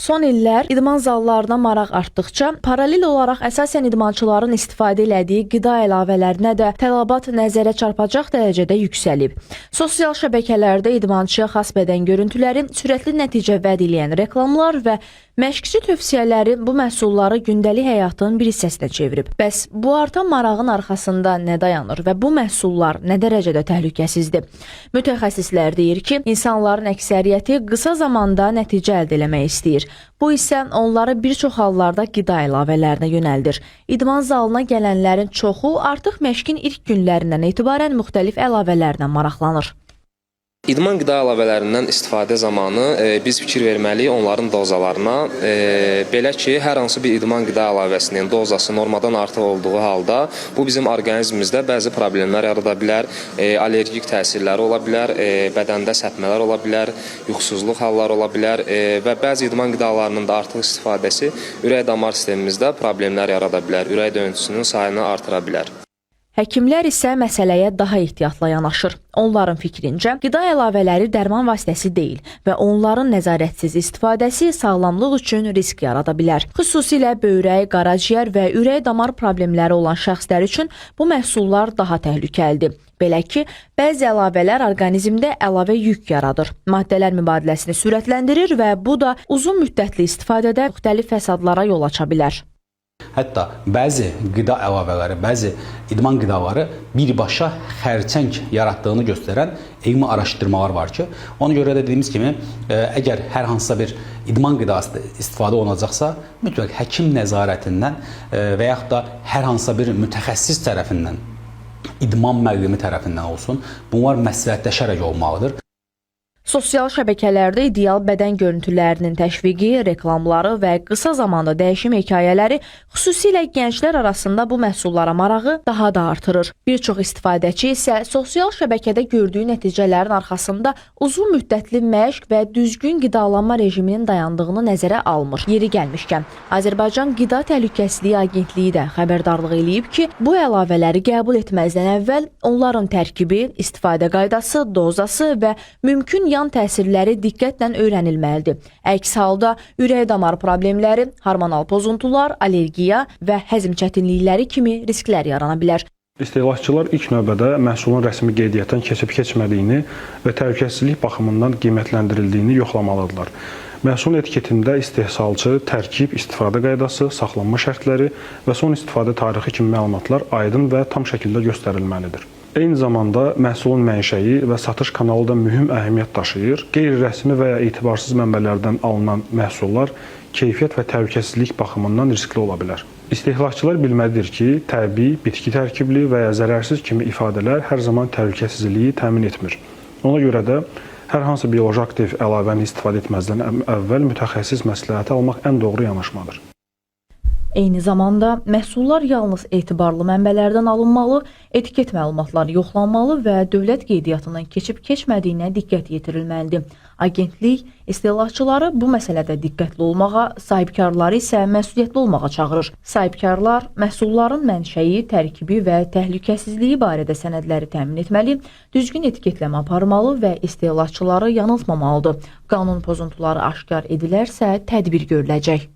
Son illər idman zallarına maraq artdıqca, paralel olaraq əsasən idmançıların istifadə elədiyi qida əlavələrinə də tələbat nəzərə çarpacaq dərəcədə yüksəlib. Sosial şəbəkələrdə idmançıya xas bədən görüntüləri, sürətli nəticə vəd eləyən reklamlar və məşqçi tövsiyələri bu məhsulları gündəlik həyatın bir hissəsinə çevirib. Bəs bu artan marağın arxasında nə dayanır və bu məhsullar nə dərəcədə təhlükəsizdir? Mütəxəssislər deyir ki, insanların əksəriyyəti qısa zamanda nəticə əldə eləmək istəyir. Bu isə onları bir çox hallarda qida əlavələrinə yönəldir. İdman zalına gələnlərin çoxu artıq məşqin ilk günlərindən etibarən müxtəlif əlavələrlə maraqlanır. İdman qida əlavələrindən istifadə zamanı biz fikir verməliyik onların dozalarına. Belə ki, hər hansı bir idman qida əlavəsinin dozası normadan artıq olduğu halda bu bizim orqanizmimizdə bəzi problemlər yarada bilər, allergik təsirləri ola bilər, bədəndə səpmələr ola bilər, yuxusuzluq halları ola bilər və bəzi idman qidalarının da artıq istifadəsi ürək-damar sistemimizdə problemlər yarada bilər, ürək döyüntüsünün sayını artıra bilər. Həkimlər isə məsələyə daha ehtiyatla yanaşır. Onların fikrincə, qida əlavələri dərman vasitəsi deyil və onların nəzarətsiz istifadəsi sağlamlıq üçün risk yarada bilər. Xüsusilə böyrək, qaraciyər və ürək-damar problemləri olan şəxslər üçün bu məhsullar daha təhlükəlidir. Belə ki, bəzi əlavələr orqanizmdə əlavə yük yaradır. Maddələr mübadiləsini sürətləndirir və bu da uzun müddətli istifadədə müxtəlif fəsadlara yol aça bilər. Hətta bəzi qida əlavələri, bəzi idman qidaları birbaşa xərçəng yaratdığını göstərən elmi araşdırmalar var ki, ona görə də dediyimiz kimi, əgər hər hansısa bir idman qidası istifadə olunacaqsa, mütləq həkim nəzarətindən və yaxud da hər hansısa bir mütəxəssis tərəfindən, idman müəllimi tərəfindən olsun, bunlar məsləhətləşərək olmalıdır. Sosial şəbəkələrdə ideal bədən görüntülərinin təşviqi, reklamları və qısa zamanda dəyişim hekayələri xüsusilə gənclər arasında bu məhsullara marağı daha da artırır. Bir çox istifadəçi isə sosial şəbəkədə gördüyü nəticələrin arxasında uzun müddətli məşq və düzgün qidalanma rejiminin dayandığını nəzərə almır. Yeri gəlmişkən, Azərbaycan Qida Təhlükəsizliyi Agentliyi də xəbərdarlıq eləyib ki, bu əlavələri qəbul etməzdən əvvəl onların tərkibi, istifadə qaydası, dozası və mümkün yan təsirləri diqqətlə öyrənilməlidir. Əks halda ürək-damar problemləri, hormonal pozuntular, allergiya və həzm çətinlikləri kimi risklər yarana bilər. İstehlakçılar ilk növbədə məhsulun rəsmi qeydiyyatdan keçib-keçmədiyini və təhlükəsizlik baxımından qiymətləndirildiyini yoxlamalıdırlar. Məhsulun etiketində istehsalçı, tərkib, istifadə qaydası, saxlanma şərtləri və son istifadə tarixi kimi məlumatlar aydın və tam şəkildə göstərilməlidir. Eyni zamanda məhsulun mənşəyi və satış kanalı da mühüm əhəmiyyət daşıyır. Qeyri-rəsmi və ya etibarsız mənbələrdən alınan məhsullar keyfiyyət və təhlükəsizlik baxımından riskli ola bilər. İstehlakçılar bilməlidir ki, təbii, bitki tərkibli və ya zərərsiz kimi ifadələr hər zaman təhlükəsizliyi təmin etmir. Ona görə də hər hansı bioloji aktiv əlavəni istifadə etməzdən əvvəl mütəxəssis məsləhəti almaq ən doğru yanaşmadır. Eyni zamanda məhsullar yalnız etibarlı mənbələrdən alınmalı, etiket məlumatları yoxlanmalı və dövlət qeydiyyatından keçib-keçmədiyinə diqqət yetirilməlidir. Agentlik istehlakçıları bu məsələdə diqqətli olmağa, sahibkarları isə məsuliyyətli olmağa çağırır. Sahibkarlar məhsulların mənşəyi, tərkibi və təhlükəsizliyi barədə sənədləri təmin etməli, düzgün etiketləmə aparmalı və istehlakçıları yanıltmamalıdır. Qanun pozuntuları aşkar edilərsə tədbir görüləcək.